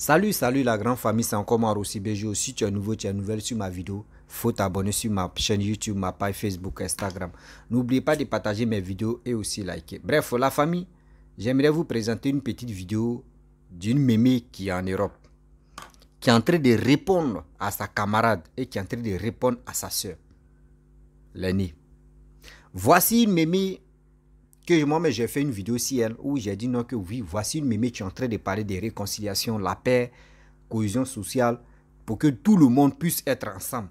Salut la grande famille, c'est encore moi aussi BG. Si tu es nouveau, tu es nouvelle sur ma vidéo, faut t'abonner sur ma chaîne YouTube, ma page Facebook, Instagram. N'oubliez pas de partager mes vidéos et aussi liker. Bref, la famille, j'aimerais vous présenter une petite vidéo d'une mémé qui est en Europe, qui est en train de répondre à sa camarade et qui est en train de répondre à sa soeur, l'aînée. Voici une mémé que moi-même j'ai fait une vidéo sur elle où j'ai dit non que oui, voici une mémé qui est en train de parler de réconciliation, la paix, cohésion sociale, pour que tout le monde puisse être ensemble.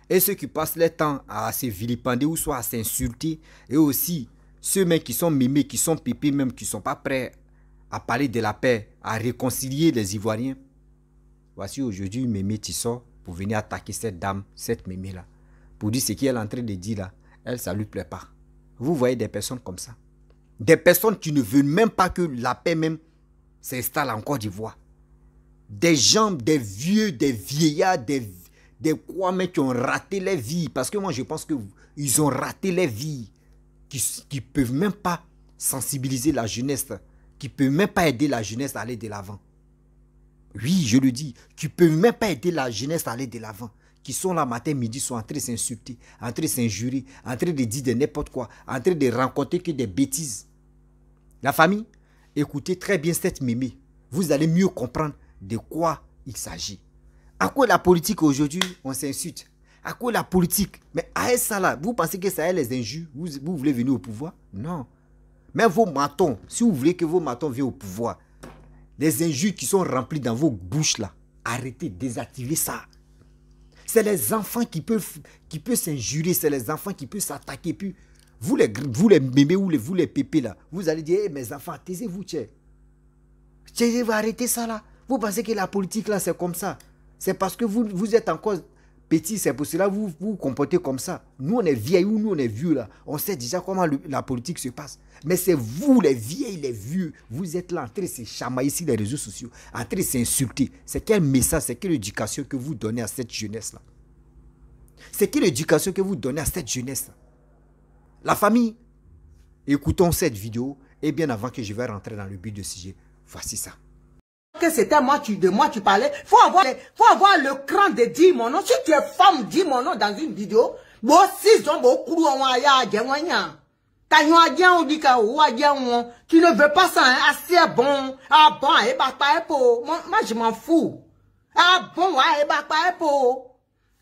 Et ceux qui passent leur temps à se vilipender ou soit à s'insulter, et aussi ceux même qui sont mémés, qui sont pépés même, qui ne sont pas prêts à parler de la paix, à réconcilier les Ivoiriens. Voici aujourd'hui une mémé qui sort pour venir attaquer cette dame, cette mémé-là, pour dire ce qu'elle est en train de dire là. Elle, ça ne lui plaît pas. Vous voyez des personnes comme ça. Des personnes qui ne veulent même pas que la paix même s'installe en Côte d'Ivoire. Des gens, des vieux, des vieillards, des quoi mais qui ont raté leur vie. Parce que moi je pense qu'ils ont raté leur vie. Qui ne peuvent même pas sensibiliser la jeunesse. Qui ne peuvent même pas aider la jeunesse à aller de l'avant. Oui, je le dis. Qui ne peuvent même pas aider la jeunesse à aller de l'avant. Qui sont là matin, midi, sont en train de s'insulter, en train de s'injurer, en train de dire de n'importe quoi, en train de rencontrer que des bêtises. La famille, écoutez très bien cette mémé. Vous allez mieux comprendre de quoi il s'agit. À quoi la politique aujourd'hui, on s'insulte? À quoi la politique? Mais à ça là, vous pensez que ça est les injures? Vous voulez venir au pouvoir? Non. Mais vos matons, si vous voulez que vos matons viennent au pouvoir, les injures qui sont remplies dans vos bouches là, arrêtez, désactivez ça. C'est les enfants qui peuvent s'injurer, c'est les enfants qui peuvent s'attaquer. Puis vous les mémés ou vous les pépés là, vous allez dire, hey, mes enfants, taisez-vous, tchè. Tchè, vous arrêtez ça là. Vous pensez que la politique là, c'est comme ça. C'est parce que vous êtes encore petit, c'est pour cela que vous vous comportez comme ça. Nous, on est vieilles ou nous, on est vieux là. On sait déjà comment la politique se passe. Mais c'est vous, les vieilles, les vieux. Vous êtes là en train de se chamailler sur les réseaux sociaux, en train de s'insulter. C'est quel message, c'est quelle éducation que vous donnez à cette jeunesse-là? C'est quelle éducation que vous donnez à cette jeunesse-là? La famille, écoutons cette vidéo et bien avant que je vais rentrer dans le but du sujet, voici ça. Que c'était de moi tu parlais, faut avoir le cran de dire mon nom. Si tu es femme, dis mon nom dans une vidéo. Bon, si tu ne veux pas ça, hein? Assez bon. Ah bon, et bah pas pour. Moi, je m'en fous. Ah bon, et bah pas pour.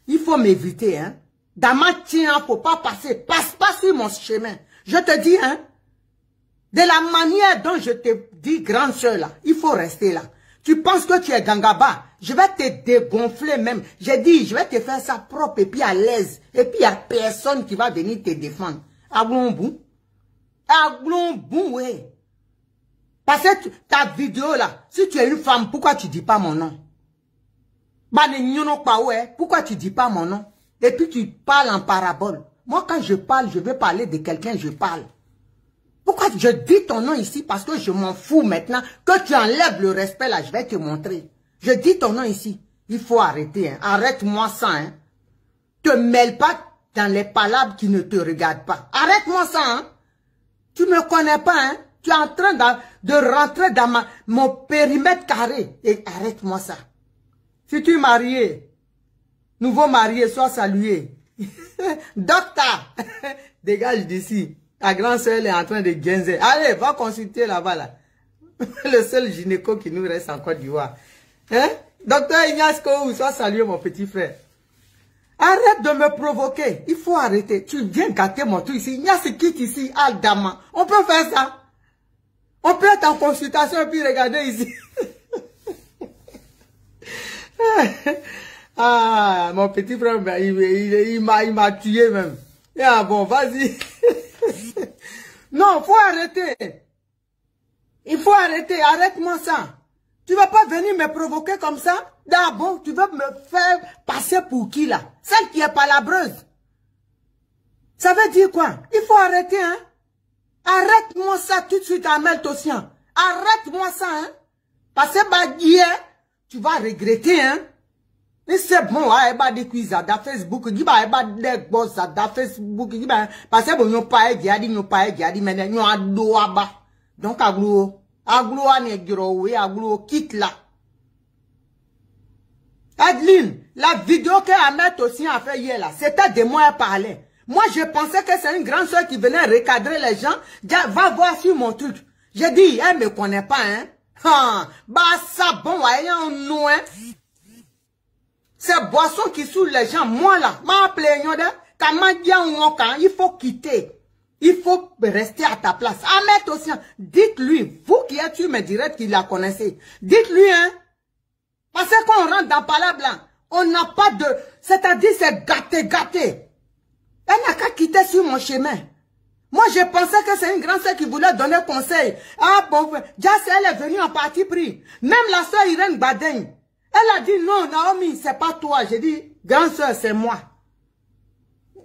Il faut m'éviter, hein. Dans ma tien, faut pas passer. Passe pas sur mon chemin. Je te dis, hein. De la manière dont je te dis, grande soeur, là, il faut rester là. Tu penses que tu es gangaba, je vais te dégonfler même. J'ai dit, je vais te faire ça propre et puis à l'aise. Et puis il n'y a personne qui va venir te défendre. Aglon-bou, oui. Parce que ta vidéo là, si tu es une femme, pourquoi tu dis pas mon nom? Pourquoi tu dis pas mon nom? Et puis tu parles en parabole. Moi quand je parle, je veux parler de quelqu'un, je parle. Pourquoi je dis ton nom ici? Parce que je m'en fous maintenant. Que tu enlèves le respect là, je vais te montrer. Je dis ton nom ici. Il faut arrêter. Hein. Arrête-moi ça. Hein. Te mêle pas dans les palabres qui ne te regardent pas. Arrête-moi ça. Hein. Tu me connais pas. Hein. Tu es en train de rentrer dans mon périmètre carré. Et arrête-moi ça. Si tu es marié, nouveau marié, sois salué. Docteur, dégage d'ici. Ta grande soeur est en train de guenzer. Allez, va consulter là-bas, là. Le seul gynéco qui nous reste en Côte d'Ivoire. Hein? Docteur Ignace, sois salué, mon petit frère. Arrête de me provoquer. Il faut arrêter. Tu viens gâter mon truc ici. Ignace quitte ici, Aldama. On peut faire ça. On peut être en consultation et puis regarder ici. Ah, mon petit frère, il m'a tué même. Ah bon, vas-y. Non, faut arrêter. Il faut arrêter. Arrête-moi ça. Tu vas pas venir me provoquer comme ça. D'abord, tu veux me faire passer pour qui là? Celle qui est palabreuse. Ça veut dire quoi? Il faut arrêter, hein? Arrête-moi ça tout de suite, Amel Tossian. Arrête-moi ça, hein? Parce que hier, tu vas regretter, hein? Et c'est bon, hein, des quiz dans Facebook, des boss dans Facebook, parce que bon, pas mais donc, aglo, quitte là. Adeline, la vidéo que Ahmed aussi a fait hier là, c'était de moi à parler. Moi, je pensais que c'est une grande soeur qui venait recadrer les gens. Va voir sur mon truc. J'ai dit, elle me connaît pas, hein. Bah, ça, bon, voyons, nous, hein. Ces boissons qui saoulent les gens, moi là, m'a appelé, il faut quitter. Il faut rester à ta place. Ahmed aussi, dites-lui, vous qui êtes sur mes directs qui la connaissez, dites-lui, hein. Parce que quand on rentre dans Palais Blanc, on n'a pas de... C'est-à-dire, c'est gâté. Elle n'a qu'à quitter sur mon chemin. Moi, je pensais que c'est une grande sœur qui voulait donner conseil. Ah bon, Jas, elle est venue en parti pris. Même la sœur Irène Badeng. Elle a dit non, Naomi, c'est pas toi. J'ai dit, grande sœur, c'est moi.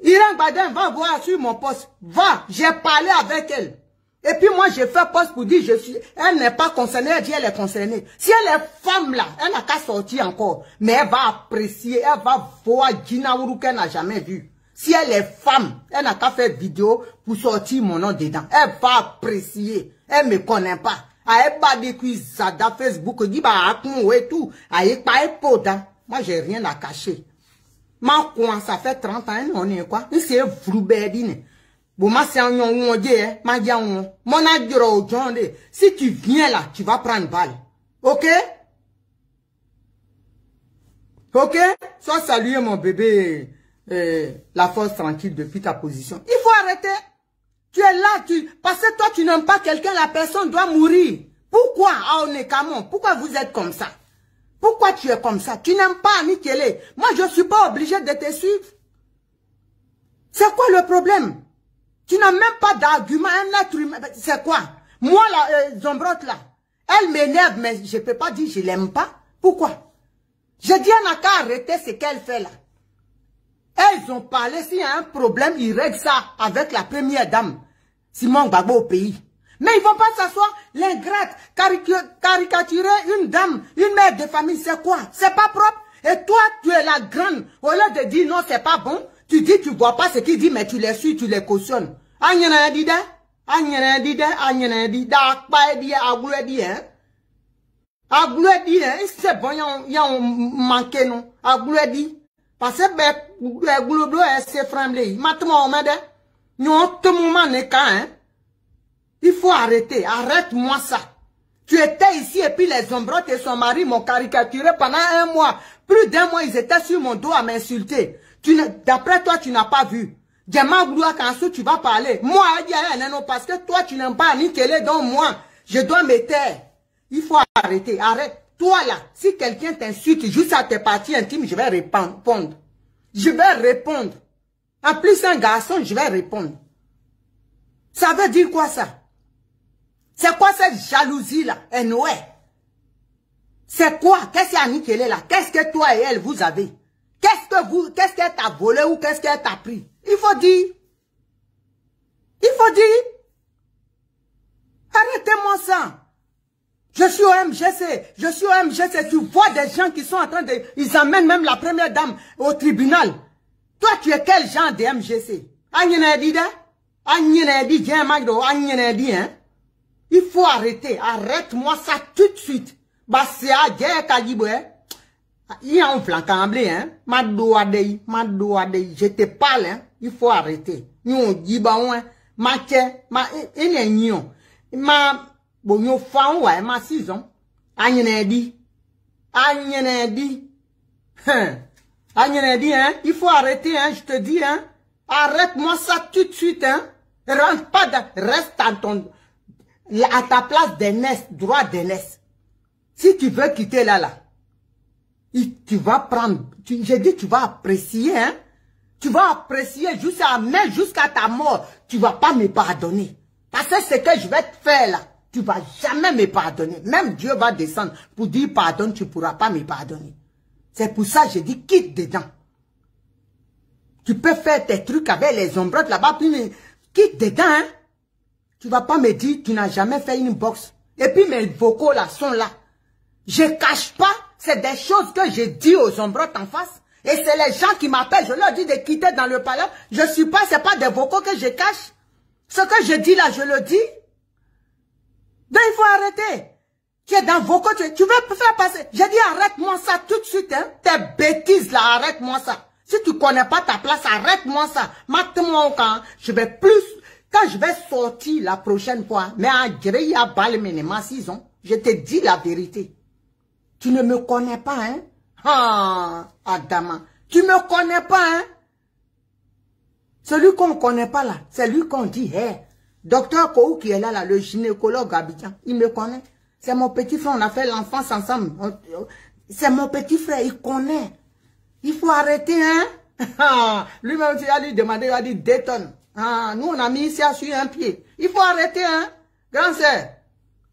Irène Badeng va voir sur mon poste. Va, j'ai parlé avec elle. Et puis moi, j'ai fait poste pour dire, elle n'est pas concernée, elle dit, elle est concernée. Si elle est femme là, elle n'a qu'à sortir encore. Mais elle va apprécier, elle va voir Gina Ourou qu'elle n'a jamais vu. Si elle est femme, elle n'a qu'à faire vidéo pour sortir mon nom dedans. Elle va apprécier. Elle me connaît pas. Elle va dire que Zada Facebook dit bah et tout. Elle pas poda. Moi j'ai rien à cacher. Ma quoi ça fait 30 ans on est quoi? C'est vrouberdine. Bon ma c'est un on dit ma dia on. Mon adiro John. Si tu viens là, tu vas prendre balle. OK? OK? Sois salué mon bébé. La force tranquille depuis ta position. Il faut arrêter. Tu es là, parce que toi tu n'aimes pas quelqu'un, la personne doit mourir. Pourquoi? Ah, on est camon. Pourquoi vous êtes comme ça? Pourquoi tu es comme ça? Tu n'aimes pas Annie Kelly. Moi je suis pas obligé de te suivre. C'est quoi le problème? Tu n'as même pas d'argument, un être humain. C'est quoi? Moi la Zombrotte là, elle m'énerve, mais je peux pas dire je l'aime pas. Pourquoi? Je dis elle n'a qu'à arrêter ce qu'elle fait là. Elles ont parlé, s'il y a un problème, ils règlent ça avec la première dame, Simone Gbagbo au pays. Mais ils vont pas s'asseoir, l'ingrate, caricaturer une dame, une mère de famille, c'est quoi? C'est pas propre. Et toi, tu es la grande. Au lieu de dire non, c'est pas bon, tu dis, tu vois pas ce qu'il dit, mais tu les suis, tu les cautionnes. C'est bon, il y a un manqué, non? Parce que globo c'est frambé. Maintenant il faut arrêter. Arrête-moi ça. Tu étais ici et puis les Zombrottes et son mari m'ont caricaturé pendant un mois. Plus d'un mois, ils étaient sur mon dos à m'insulter. D'après toi, tu n'as pas vu. Tu vas parler. Moi, parce que toi, tu n'aimes pas Annie Kelly, donc moi, je dois me taire. Il faut arrêter. Arrête. Toi là, si quelqu'un t'insulte juste à tes parties intimes, je vais répondre. Je vais répondre. En plus, un garçon, je vais répondre. Ça veut dire quoi ça? C'est quoi cette jalousie là? C'est quoi? Qu'est-ce qu'Annie Kelly là? Qu'est-ce que toi et elle vous avez? Qu'est-ce qu'elle t'a volé ou qu'est-ce qu'elle t'a pris? Il faut dire. Il faut dire. Arrêtez-moi ça. Je suis au MGC, tu vois des gens qui sont en train de... Ils amènent même la première dame au tribunal. Toi, tu es quel genre de MGC? Il faut arrêter, arrête-moi ça tout de suite. Il y a un flanc camblé, hein. Je te parle, hein. Il faut arrêter. Bon, yo fa ouais ma saison. Agnenedi, hein. Il faut arrêter, hein. Je te dis, hein. Arrête-moi ça tout de suite, hein. Rentre pas reste à ta place d'aînesse, droit d'aînesse. Si tu veux quitter là, tu vas prendre, j'ai dit, tu vas apprécier, hein. Tu vas apprécier jusqu'à ta mort. Tu vas pas me pardonner. Parce que ce que je vais te faire là. Tu vas jamais me pardonner. Même Dieu va descendre pour dire pardonne, tu ne pourras pas me pardonner. C'est pour ça que je dis quitte dedans. Tu peux faire tes trucs avec les ombrettes là-bas, puis mais quitte dedans, hein. Tu vas pas me dire tu n'as jamais fait une boxe. Et puis mes vocaux là sont là. Je cache pas, c'est des choses que je dis aux ombrettes en face. Et c'est les gens qui m'appellent, je leur dis de quitter dans le palais. Je suis pas, c'est pas des vocaux que je cache. Ce que je dis là, je le dis. Donc il faut arrêter. Tu es dans vos côtés, tu veux faire passer. J'ai dit arrête-moi ça tout de suite, hein. Tes bêtises là, arrête-moi ça. Si tu connais pas ta place, arrête-moi ça. Mate-moi au camp. Je vais plus, quand je vais sortir la prochaine fois, mais à Djereya Balmenema 6 ans, je te dis la vérité. Tu ne me connais pas, hein. Ah, Adama. Tu me connais pas, hein. Celui qu'on ne connaît pas là, c'est lui qu'on dit, hey, docteur Kou qui est là, le gynécologue Abidjan, il me connaît. C'est mon petit frère, on a fait l'enfance ensemble. C'est mon petit frère, il connaît. Il faut arrêter, hein. Lui-même, il a lui demandé, il a dit, détonne. Nous, on a mis ici sur un pied. Il faut arrêter, hein. Grand sœur,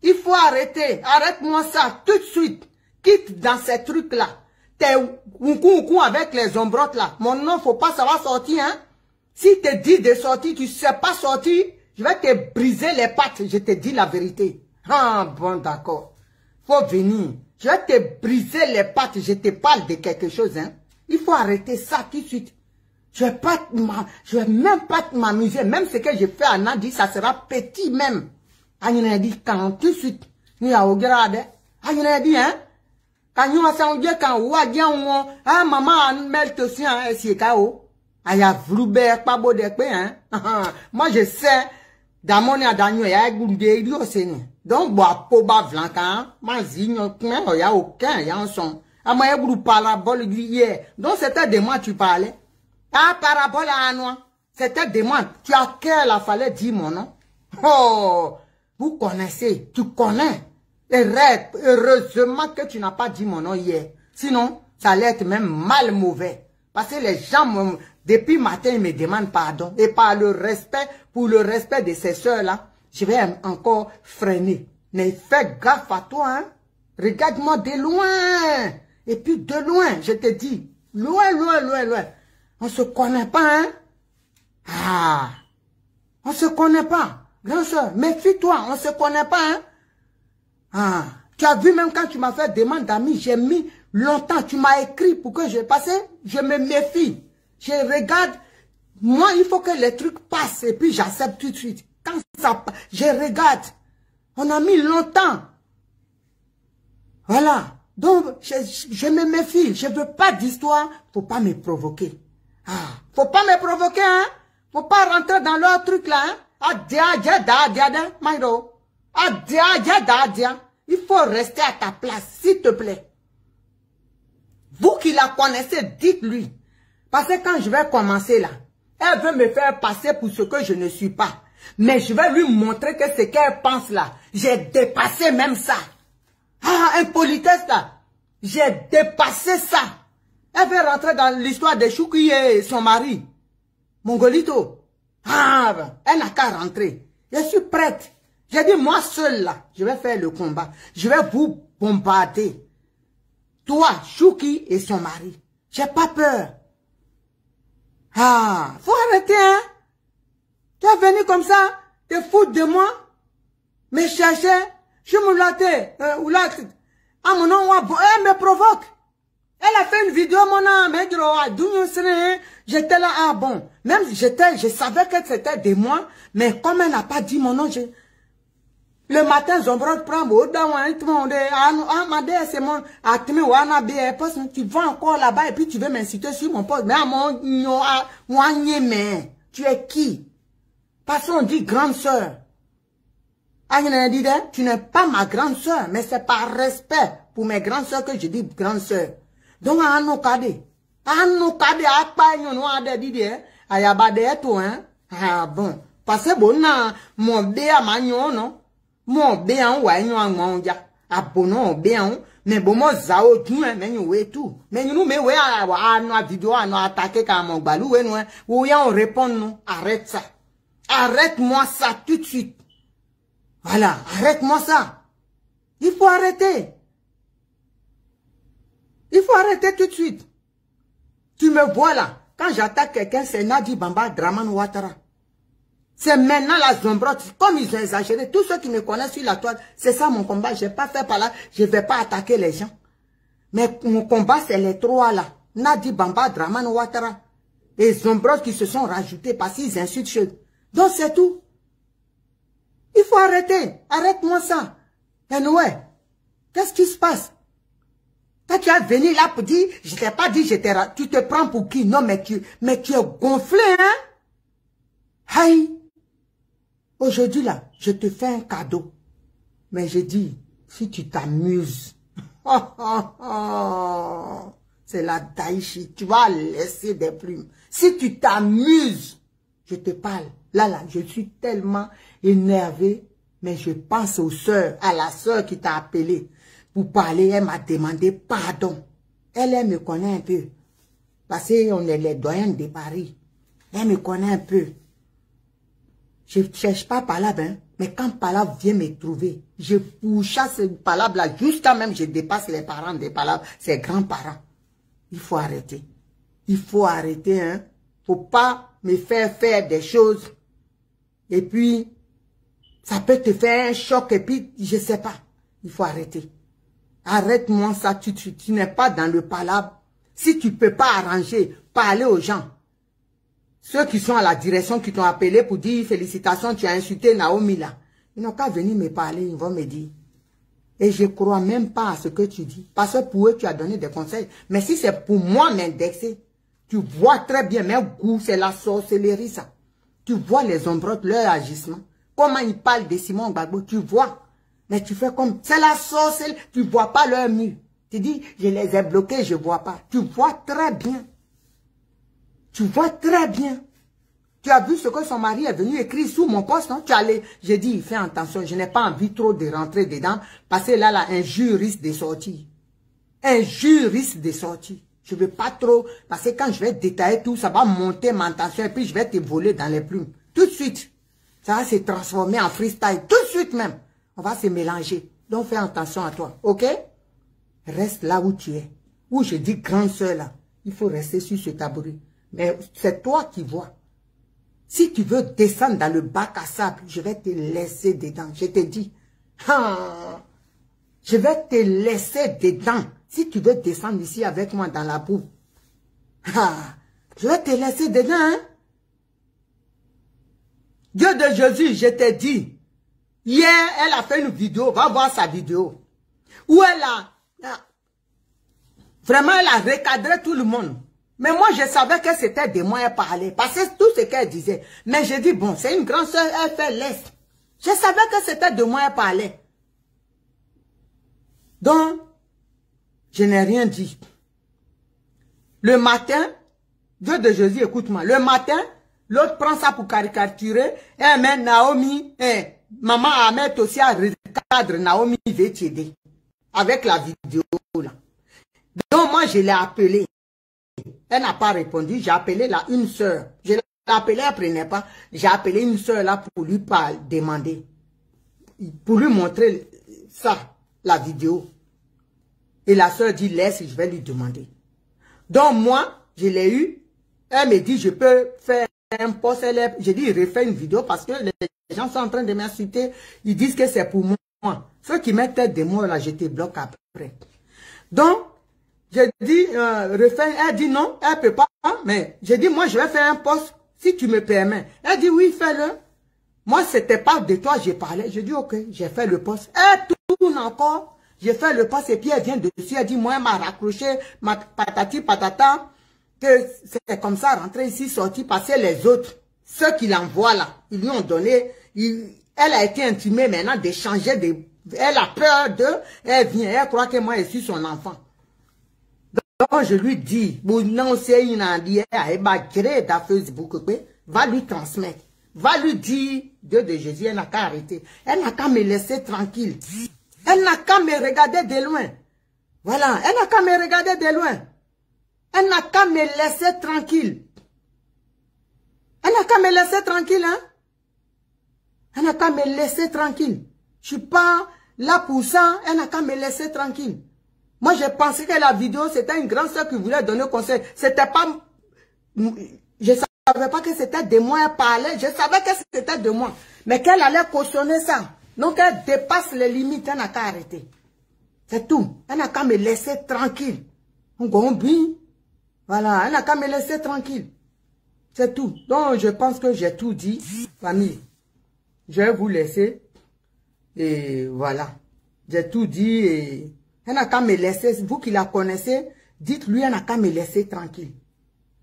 il faut arrêter. Arrête-moi ça tout de suite. Quitte dans ces trucs-là. T'es oukou avec les ombrottes là. Mon nom, faut pas savoir sortir, hein. Si te dis de sortir, tu sais pas sortir, je vais te briser les pattes. Je te dis la vérité. Ah, bon, d'accord. Faut venir. Je vais te briser les pattes. Je te parle de quelque chose, hein. Il faut arrêter ça tout de suite. Je vais même pas m'amuser. Même ce que je fais à Nadi, ça sera petit même. Aïe, dit quand tout de suite. Ni à au grade. Aïe, dit, hein. Quand nous avons dit quand ou a dit ah maman mel te si hein si kao. Aya vloubert pas beau de pe hein. Moi je sais dans mon adanyo ya gounde rio seni. Donc boa poba vlankan, ma zigno kmen ya aucun ya en son. A moi goulou parabole hier. Donc c'était de moi tu parlais. Ah parabole à moi. C'était de moi. Tu as quel la fallait dire mon nom. Oh, vous connaissez, tu connais. Heureusement que tu n'as pas dit mon nom hier. Sinon, ça allait être même mal mauvais. Parce que les gens, depuis matin, ils me demandent pardon. Et par le respect, pour le respect de ces soeurs-là, je vais encore freiner. Mais fais gaffe à toi, hein. Regarde-moi de loin. Et puis de loin, je te dis. Loin, loin, loin, loin. On se connaît pas, hein. Ah. On se connaît pas. Grand soeur, méfie-toi, on se connaît pas, hein. Ah, tu as vu même quand tu m'as fait demande d'amis, j'ai mis longtemps, tu m'as écrit pour que je passe, je me méfie. Je regarde, moi il faut que les trucs passent et puis j'accepte tout de suite. Quand ça passe, je regarde. On a mis longtemps. Voilà. Donc, je me méfie. Je veux pas d'histoire. Faut pas me provoquer. Ah, faut pas me provoquer, hein. Faut pas rentrer dans leur truc là, hein. Ah, il faut rester à ta place, s'il te plaît. Vous qui la connaissez, dites-lui. Parce que quand je vais commencer là, elle veut me faire passer pour ce que je ne suis pas. Mais je vais lui montrer que ce qu'elle pense là, j'ai dépassé même ça. Ah, impolitesse là, j'ai dépassé ça. Elle veut rentrer dans l'histoire de Chouki et son mari, Mongolito. Ah, elle n'a qu'à rentrer. Je suis prête. J'ai dit, moi seul là, je vais faire le combat. Je vais vous bombarder. Toi, Chouki et son mari. J'ai pas peur. Ah, faut arrêter, hein. Tu es venu comme ça, te foutre de moi, me chercher, je me latte, ah mon nom, elle me provoque. Elle a fait une vidéo, mon nom, j'étais là, ah bon, même je savais que c'était de moi, mais comme elle n'a pas dit mon nom, le matin, Zombro prend tu vas encore là-bas et puis tu veux m'inciter sur mon poste. Mais tu es qui? Parce qu'on dit grande sœur. Tu n'es pas ma grande sœur, mais c'est par respect pour mes grandes sœurs que je dis grande sœur. Donc, ah bon, parce que bon, mon béa magnon, non? Mon béa, ouais, non, abono, béa, mais bon, moi, zao, tu m'as mais tout. Mais nous, mais ouais, à vidéo, à nous attaquer comme mon balou, ouais, non, ou on répond, non, arrête ça. Arrête-moi ça tout de suite. Voilà, arrête-moi ça. Il faut arrêter. Il faut arrêter tout de suite. Tu me vois là. Quand j'attaque quelqu'un, c'est Nadi Bamba Draman Ouattara. C'est maintenant la Zombrotte. Comme ils ont exagéré, tous ceux qui me connaissent sur la toile, c'est ça mon combat. Je n'ai pas fait par là. Je ne vais pas attaquer les gens. Mais mon combat, c'est les trois là. Nadi Bamba Draman Ouattara. Les Zombrottes qui se sont rajoutés parce qu'ils insultent chez eux. Donc c'est tout. Il faut arrêter. Arrête-moi ça. Et ouais. Qu'est-ce qui se passe? Quand tu es venu là pour dire, je t'ai pas dit, tu te prends pour qui? Non, mais tu es gonflé, hein? Aïe! Aujourd'hui là, je te fais un cadeau. Mais je dis, si tu t'amuses, c'est la Daichi, tu vas laisser des plumes. Si tu t'amuses, je te parle. Là, je suis tellement énervé, mais je pense aux sœurs, à la sœur qui t'a appelé pour parler. Elle m'a demandé pardon. Elle me connaît un peu. Parce qu'on est les doyens de Paris. Elle me connaît un peu. Je ne cherche pas Palabre, hein, mais quand Palabre vient me trouver, je pourchasse Palabre là, jusqu'à même je dépasse les parents de Palabre, ses grands-parents. Il faut arrêter. Il faut arrêter, hein. Faut pas me faire des choses. Et puis, ça peut te faire un choc et puis, je sais pas. Il faut arrêter. Arrête-moi ça, tu n'es pas dans le Palabre. Si tu peux pas arranger, parler aux gens. Ceux qui sont à la direction, qui t'ont appelé pour dire félicitations, tu as insulté Naomi là. Ils n'ont qu'à venir me parler, ils vont me dire. Et je ne crois même pas à ce que tu dis. Parce que pour eux, tu as donné des conseils. Mais si c'est pour moi m'indexer, tu vois très bien, mes goûts, c'est la sorcellerie ça. Tu vois les ombrotes, leur agissement. Comment ils parlent de Simon Gbagbo, tu vois. Mais tu fais comme, c'est la sorcellerie, tu ne vois pas leur mur. Tu dis, je les ai bloqués, je ne vois pas. Tu vois très bien. Tu vois très bien. Tu as vu ce que son mari est venu écrire sous mon poste, non? J'ai dit, fais attention, je n'ai pas envie trop de rentrer dedans, parce que là, un juge risque de sortir. Un juge risque de sortir. Je ne veux pas trop, parce que quand je vais détailler tout, ça va monter ma tension, et puis je vais te voler dans les plumes. Tout de suite. Ça va se transformer en freestyle. Tout de suite même. On va se mélanger. Donc fais attention à toi. Ok? Reste là où tu es. Où je dis grande soeur là. Il faut rester sur ce tabouret. Mais c'est toi qui vois. Si tu veux descendre dans le bac à sable, je vais te laisser dedans. Je te dis. Je vais te laisser dedans. Si tu veux descendre ici avec moi dans la boue. Je vais te laisser dedans. Hein? Dieu de Jésus, je t'ai dit. Hier, elle a fait une vidéo. Va voir sa vidéo. Où elle a... Vraiment, elle a recadré tout le monde. Mais moi, je savais que c'était de moi elle parlait. Parce que tout ce qu'elle disait. Mais j'ai dit, bon, c'est une grande soeur, elle fait l'est. Je savais que c'était de moi elle parlait. Donc, je n'ai rien dit. Le matin, Dieu de Jésus, écoute-moi. Le matin, l'autre prend ça pour caricaturer. Elle met Naomi, maman Ahmed aussi à recadre. Naomi veut t'aider. Avec la vidéo là. Donc, moi, je l'ai appelée. Elle n'a pas répondu. J'ai appelé là une soeur. Je l'ai appelée, elle ne prenait pas. J'ai appelé une soeur là pour lui parler, demander. Pour lui montrer ça, la vidéo. Et la soeur dit, laisse, je vais lui demander. Donc moi, je l'ai eu. Elle me dit, je peux faire un post. J'ai dit, refais une vidéo parce que les gens sont en train de m'insulter. Ils disent que c'est pour moi. Ceux qui mettent tête de moi là, je te bloque après. Donc, j'ai dit, refais, elle dit non, elle ne peut pas, mais j'ai dit, moi, je vais faire un post, si tu me permets. Elle dit, oui, fais-le. Moi, c'était pas de toi, j'ai parlé. J'ai dit, ok, j'ai fait le post. Elle tourne encore, j'ai fait le post, et puis elle vient dessus, elle dit, moi, elle m'a raccroché, ma patati patata, que c'est comme ça, rentrer ici, sortir, passer les autres, ceux qui l'envoient là, ils lui ont donné, elle a été intimée maintenant de changer de, elle a peur d'eux, elle vient, elle croit que moi, je suis son enfant. Donc, je lui dis, non, c'est une idée, Facebook, va lui transmettre. Va lui dire, Dieu de Jésus, elle n'a qu'à arrêter. Elle n'a qu'à me laisser tranquille. Elle n'a qu'à me regarder de loin. Voilà, elle n'a qu'à me regarder de loin. Elle n'a qu'à me laisser tranquille. Elle n'a qu'à me laisser tranquille, hein. Elle n'a qu'à me laisser tranquille. Je suis pas là pour ça, elle n'a qu'à me laisser tranquille. Moi, j'ai pensé que la vidéo, c'était une grande soeur qui voulait donner conseil. C'était pas... Je savais pas que c'était de moi elle parlait. Je savais que c'était de moi. Mais qu'elle allait cautionner ça. Donc, elle dépasse les limites. Elle n'a qu'à arrêter. C'est tout. Elle n'a qu'à me laisser tranquille. Voilà. Elle n'a qu'à me laisser tranquille. C'est tout. Donc, je pense que j'ai tout dit. Famille, je vais vous laisser. Et voilà. J'ai tout dit et elle n'a qu'à me laisser. Vous qui la connaissez, dites-lui, elle n'a qu'à me laisser tranquille.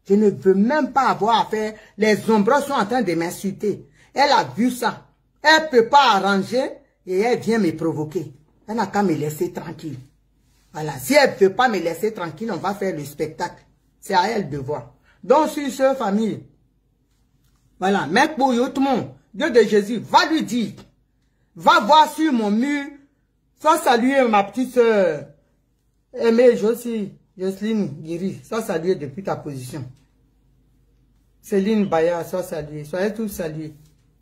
Je ne veux même pas avoir à faire. Les ombres sont en train de m'insulter. Elle a vu ça. Elle ne peut pas arranger et elle vient me provoquer. Elle n'a qu'à me laisser tranquille. Voilà. Si elle ne peut pas me laisser tranquille, on va faire le spectacle. C'est à elle de voir. Donc, sur ce, famille, voilà, mec pour tout le monde, Dieu de Jésus, va lui dire, va voir sur mon mur, soit saluer ma petite soeur, Aimée Jocelyne Guiri, soit saluer depuis ta position. Céline Baya, soit saluer, soyez tous salués.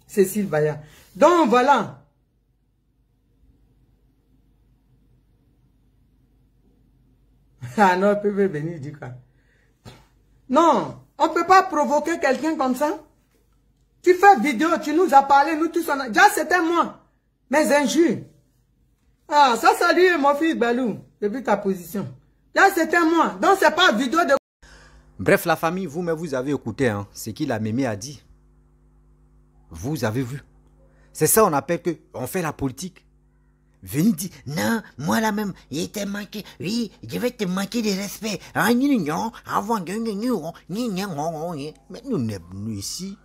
Cécile Baya. Donc, voilà. Ah non, peut venir du cas. Non, on ne peut pas provoquer quelqu'un comme ça. Tu fais vidéo, tu nous as parlé, nous tous on a... Déjà c'était moi, mes injures. Ah, ça salut mon fils Balou, depuis ta position. Déjà c'était moi, donc c'est pas vidéo de... Bref, la famille, vous avez écouté hein, ce qu'il a Mémé a dit. Vous avez vu. C'est ça on appelle que on fait la politique. Venez dire, non, moi là même, il t'a manqué, oui, je vais te manquer de respect. Mais nous ici,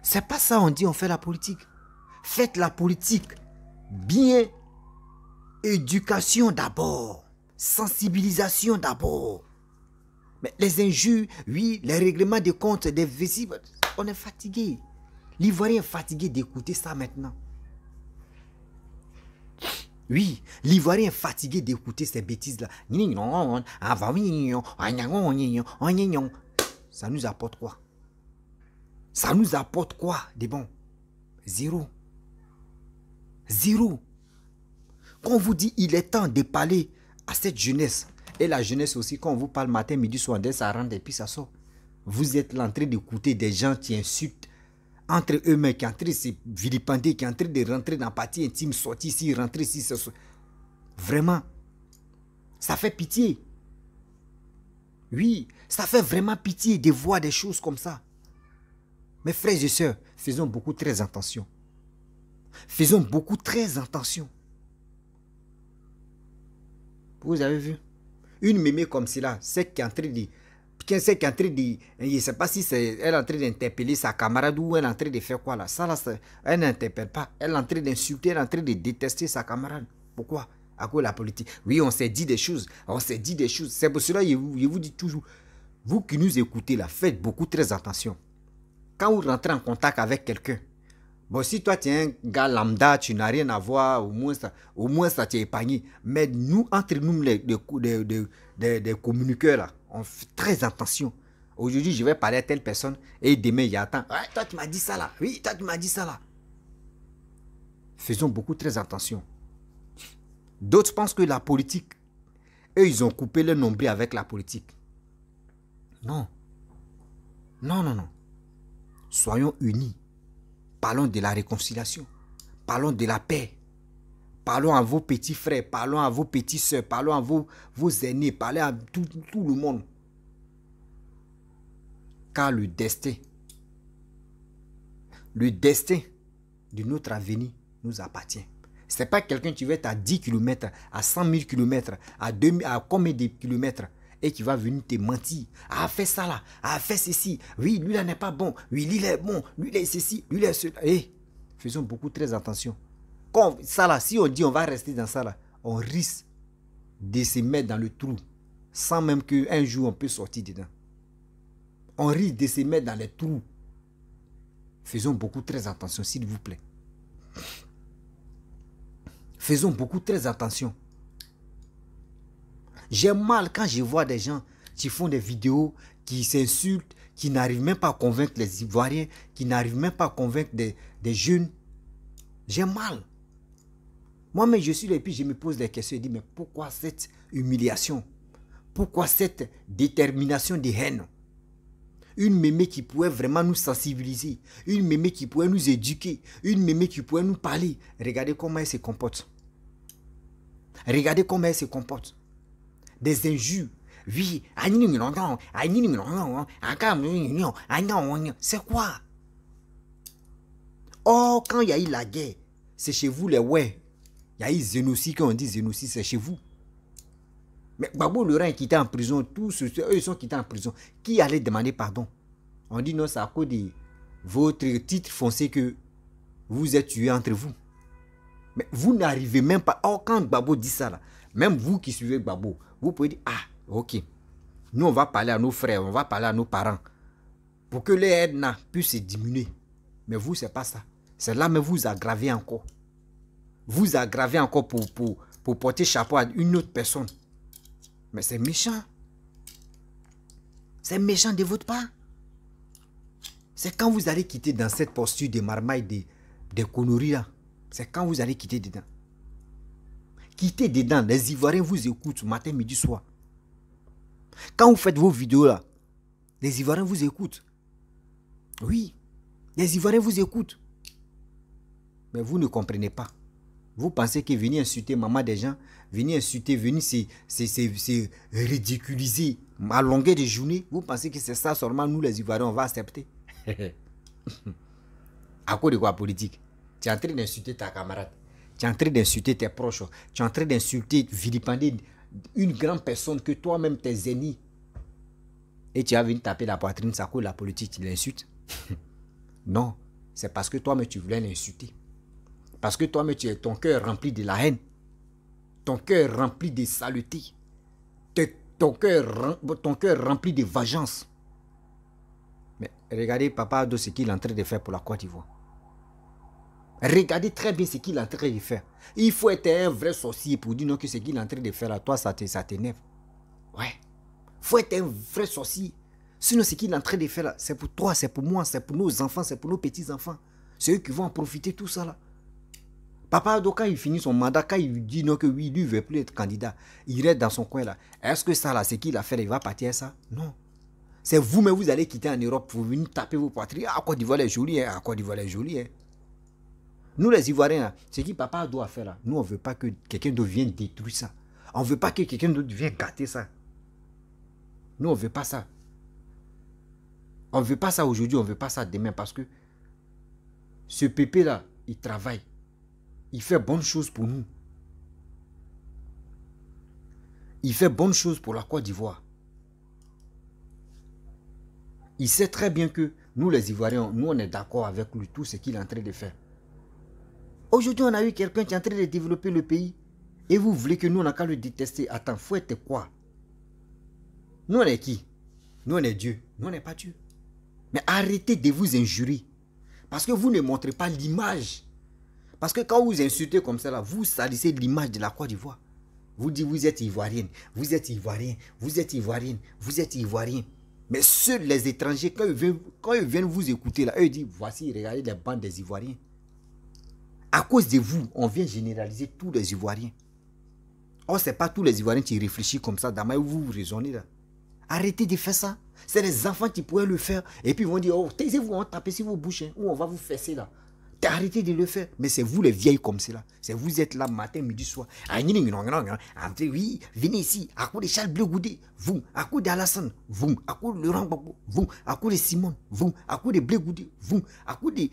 c'est pas ça on dit, on fait la politique. Faites la politique. Bien, éducation d'abord, sensibilisation d'abord. Mais les injures, oui, les règlements de compte, des vessies, on est fatigué. L'Ivoirien est fatigué d'écouter ça maintenant. Oui, l'Ivoirien est fatigué d'écouter ces bêtises-là. Ça nous apporte quoi? Ça nous apporte quoi de bon? Zéro. Zéro. Quand on vous dit il est temps de parler à cette jeunesse, et la jeunesse aussi, quand on vous parle matin, midi, soir, dès ça rentre et puis ça sort. Vous êtes là en train d'écouter des gens qui insultent entre eux-mêmes, qui sont en train de se vilipender, qui sont en train de rentrer dans la partie intime, sortir ici, rentrer ici. Vraiment, ça fait pitié. Oui, ça fait vraiment pitié de voir des choses comme ça. Mes frères et sœurs, faisons beaucoup très attention. Faisons beaucoup très attention. Vous avez vu? Une mémé comme cela, c'est qui est en train de... C'est qui est en train de... Je ne sais pas si elle est en train d'interpeller sa camarade ou elle est en train de faire quoi là. Ça là, elle n'interpelle pas. Elle est en train d'insulter, elle est en train de détester sa camarade. Pourquoi? À cause de la politique. Oui, on s'est dit des choses. On s'est dit des choses. C'est pour cela que je vous dis toujours, vous qui nous écoutez là, faites beaucoup très attention. Quand vous rentrez en contact avec quelqu'un, bon, si toi tu es un gars lambda, tu n'as rien à voir, au moins ça t'est épargné. Mais nous, entre nous, les communicateurs là, on fait très attention. Aujourd'hui, je vais parler à telle personne et demain, il y a attends. Ouais, toi, tu m'as dit ça là. Oui, toi, tu m'as dit ça là. Faisons beaucoup très attention. D'autres pensent que la politique, eux, ils ont coupé le nombril avec la politique. Non. Non, non, non. Soyons unis. Parlons de la réconciliation. Parlons de la paix. Parlons à vos petits frères. Parlons à vos petites soeurs. Parlons à vos aînés. Parlez à tout le monde. Car le destin de notre avenir nous appartient. Ce n'est pas quelqu'un qui va être à 10 km, à 100 000 km, à combien de kilomètres et qui va venir te mentir. Ah, fais ça là, ah, fais ceci. Oui, lui là n'est pas bon. Oui, lui là est bon. Lui là est ceci, lui là est cela. Eh, faisons beaucoup très attention. Quand ça là, si on dit on va rester dans ça là, on risque de se mettre dans le trou sans même qu'un jour on peut sortir dedans. On risque de se mettre dans les trous. Faisons beaucoup très attention, s'il vous plaît. Faisons beaucoup très attention. J'ai mal quand je vois des gens qui font des vidéos, qui s'insultent, qui n'arrivent même pas à convaincre les Ivoiriens, qui n'arrivent même pas à convaincre des jeunes. J'ai mal. Moi-même, je suis là et puis je me pose des questions et dis, mais pourquoi cette humiliation? Pourquoi cette détermination de haine? Une mémé qui pourrait vraiment nous sensibiliser, une mémé qui pourrait nous éduquer, une mémé qui pourrait nous parler. Regardez comment elle se comporte. Regardez comment elle se comporte. Des injures. Oui. C'est quoi? Oh, quand il y a eu la guerre, c'est chez vous les ouais. Il y a eu génocide, quand on dit génocide, c'est chez vous. Mais Gbagbo Laurent qui était en prison, tous ceux, eux ils sont quittés en prison. Qui allait demander pardon? On dit non, c'est à cause de votre titre foncier que vous êtes tués entre vous. Mais vous n'arrivez même pas. Oh, quand Gbagbo dit ça, là, même vous qui suivez Gbagbo, vous pouvez dire, ah, ok. Nous, on va parler à nos frères, on va parler à nos parents. Pour que les aides puissent se diminuer. Mais vous, c'est pas ça. C'est là, mais vous aggravez encore. Vous aggravez encore pour porter chapeau à une autre personne. Mais c'est méchant. C'est méchant de votre part. C'est quand vous allez quitter dans cette posture de marmaille, des conneries là. C'est quand vous allez quitter dedans. Quittez dedans. Les Ivoiriens vous écoutent matin, midi, soir. Quand vous faites vos vidéos là, les Ivoiriens vous écoutent. Oui, les Ivoiriens vous écoutent. Mais vous ne comprenez pas. Vous pensez que venir insulter maman des gens, venir insulter, venir se ridiculiser à longueur de journée, vous pensez que c'est ça seulement nous les Ivoiriens, on va accepter? À cause de quoi politique? Tu es en train d'insulter ta camarade, tu es en train d'insulter tes proches, tu es en train d'insulter, vilipender une grande personne que toi-même tes ennemis. Et tu as venu taper la poitrine, ça cause la politique, tu l'insultes? Non, c'est parce que toi-même tu voulais l'insulter. Parce que toi-même, tu es ton cœur rempli de la haine. Ton cœur rempli de saleté. Ton cœur rempli de vengeance. Mais regardez Papa Ado ce qu'il est en train de faire pour la Côte d'Ivoire. Regardez très bien ce qu'il est en train de faire. Il faut être un vrai sorcier pour dire non que ce qu'il est en train de faire à toi, ça t'énerve. Ouais. Il faut être un vrai sorcier. Sinon, ce qu'il est en train de faire là, c'est pour toi, c'est pour moi, c'est pour nos enfants, c'est pour nos petits-enfants. C'est eux qui vont en profiter tout ça là. Papa Ado, quand il finit son mandat, quand il dit non que oui, lui ne veut plus être candidat, il reste dans son coin là. Est-ce que ça là, c'est qu'il a fait, il va partir à ça? Non. C'est vous, mais vous allez quitter en Europe pour venir taper vos poitrines. Ah, Côte d'Ivoire est jolie, hein? Ah, Côte d'Ivoire est jolie, hein? Nous les Ivoiriens, là, c'est qui Papa Ado a fait là. Nous, on ne veut pas que quelqu'un d'autre vienne détruire ça. On ne veut pas que quelqu'un d'autre vienne gâter ça. Nous, on ne veut pas ça. On ne veut pas ça aujourd'hui, on ne veut pas ça demain parce que ce pépé là, il travaille. Il fait bonne chose pour nous. Il fait bonne chose pour la Côte d'Ivoire. Il sait très bien que nous les Ivoiriens, nous on est d'accord avec lui, tout ce qu'il est en train de faire. Aujourd'hui on a eu quelqu'un qui est en train de développer le pays et vous voulez que nous on n'a qu'à le détester. Attends, faut être quoi? Nous on est qui? Nous on est Dieu. Nous on n'est pas Dieu. Mais arrêtez de vous injurer. Parce que vous ne montrez pas l'image. Parce que quand vous insultez comme ça, là, vous salissez l'image de la Côte d'Ivoire. Vous dites, vous êtes Ivoirienne, vous êtes Ivoirien, vous êtes Ivoirienne, vous êtes Ivoirien. Mais ceux, les étrangers, quand ils viennent vous écouter, là, eux ils disent, voici, regardez les bandes des Ivoiriens. À cause de vous, on vient généraliser tous les Ivoiriens. Or, ce n'est pas tous les Ivoiriens qui réfléchissent comme ça, d'abord vous raisonnez là. Arrêtez de faire ça. C'est les enfants qui pourraient le faire. Et puis ils vont dire, oh, taisez-vous, on tape sur vos bouches, hein, ou on va vous fesser là. Arrêtez de le faire. Mais c'est vous les vieilles comme cela. C'est vous êtes là matin, midi, soir. Oui, venez ici. À cause de Charles Bleu Goudé, vous. À cause d'Alassane, vous. À cause de Laurent Gbagbo, vous. À cause de Simone, vous. À cause de Bleu Goudé, vous. À cause de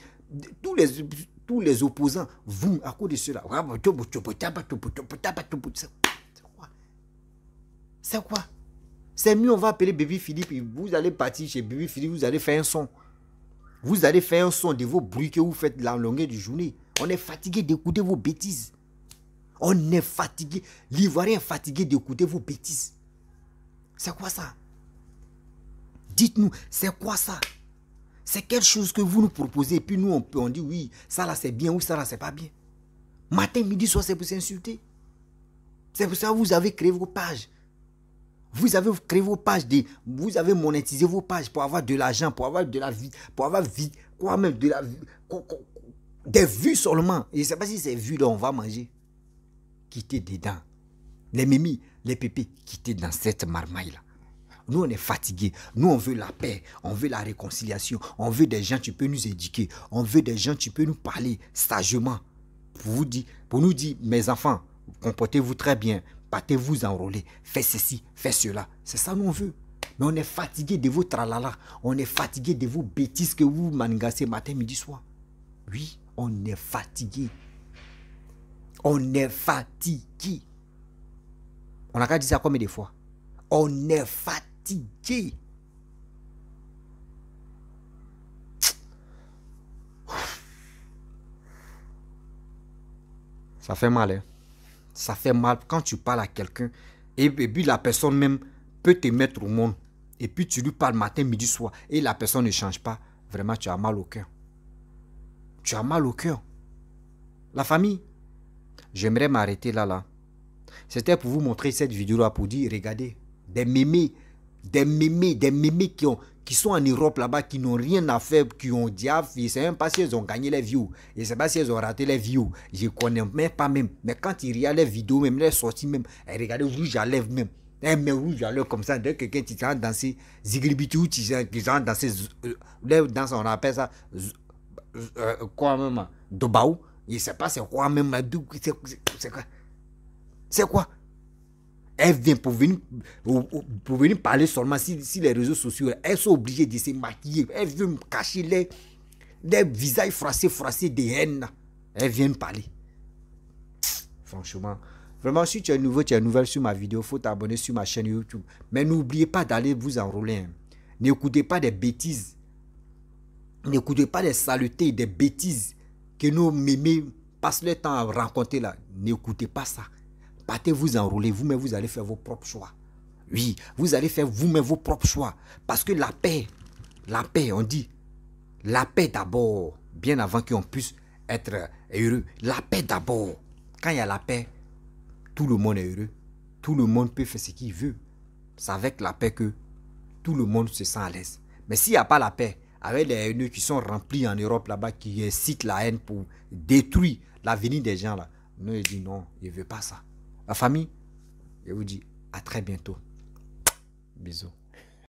tous les opposants, vous. À cause de cela. C'est quoi? C'est mieux, on va appeler Baby Philippe. Vous allez partir chez Baby Philippe, vous allez faire un son. Vous allez faire un son de vos bruits que vous faites la longueur du journée. On est fatigué d'écouter vos bêtises. On est fatigué. L'Ivoirien est fatigué d'écouter vos bêtises. C'est quoi ça? Dites-nous, c'est quoi ça? C'est quelque chose que vous nous proposez. Et puis nous, on dit oui, ça là c'est bien ou ça là c'est pas bien. Matin, midi, soir, c'est pour s'insulter. C'est pour ça que vous avez créé vos pages. Vous avez créé vos pages, vous avez monétisé vos pages pour avoir de l'argent, pour avoir de la vie, pour avoir vie, quoi même de la vie, des vues seulement. Et je ne sais pas si ces vues là on va manger. Quittez dedans. Les mémis, les pépés, quittez dans cette marmaille là. Nous on est fatigués, nous on veut la paix, on veut la réconciliation, on veut des gens qui peuvent nous éduquer, on veut des gens qui peuvent nous parler sagement. Pour nous dire, mes enfants, comportez-vous très bien. Partez-vous enrôler, faites ceci, faites cela. C'est ça nous on veut. Mais on est fatigué de vos tralala. On est fatigué de vos bêtises que vous manigassez matin, midi, soir. Oui, on est fatigué. On est fatigué. On a qu'à dire ça combien de fois? On est fatigué. Ça fait mal, hein? Ça fait mal quand tu parles à quelqu'un et puis la personne même peut te mettre au monde. Et puis tu lui parles matin, midi, soir et la personne ne change pas. Vraiment, tu as mal au cœur. Tu as mal au cœur. La famille, j'aimerais m'arrêter là. C'était pour vous montrer cette vidéo-là pour dire, regardez, des mémés qui sont en Europe là-bas, qui n'ont rien à faire, qui ont diable, je ne sais même pas si elles ont gagné les views, je ne sais pas si elles ont raté les views, je ne connais même pas même. Mais quand ils regardent les vidéos, même les sorties même, regardez rouge à lèvres même. Mais rouge à lèvres comme ça, dès que quelqu'un qui s'en danser, Ziglibitou, qui s'en danser, dans on appelle ça, quoi même, Dobaou, je ne sais pas c'est quoi même, c'est quoi? C'est quoi? Elle vient pour venir parler seulement si les réseaux sociaux, elles sont obligées de se maquiller. Elle veut me cacher les visages froissés de haine. Elles viennent parler. Franchement, vraiment, si tu es nouveau, tu es nouvelle sur ma vidéo, il faut t'abonner sur ma chaîne YouTube. Mais n'oubliez pas d'aller vous enrôler. Hein. N'écoutez pas des bêtises. N'écoutez pas des saletés, des bêtises que nos mémés passent le temps à raconter là. N'écoutez pas ça. Partez vous enrôler, vous-même vous allez faire vos propres choix. Oui, vous allez faire vous-même vos propres choix. Parce que la paix, on dit, la paix d'abord, bien avant qu'on puisse être heureux. La paix d'abord. Quand il y a la paix, tout le monde est heureux. Tout le monde peut faire ce qu'il veut. C'est avec la paix que tout le monde se sent à l'aise. Mais s'il n'y a pas la paix, avec les haineux qui sont remplis en Europe là-bas, qui incitent la haine pour détruire l'avenir des gens là, nous, il dit non, il ne veut pas ça. La famille, je vous dis à très bientôt. Bisous.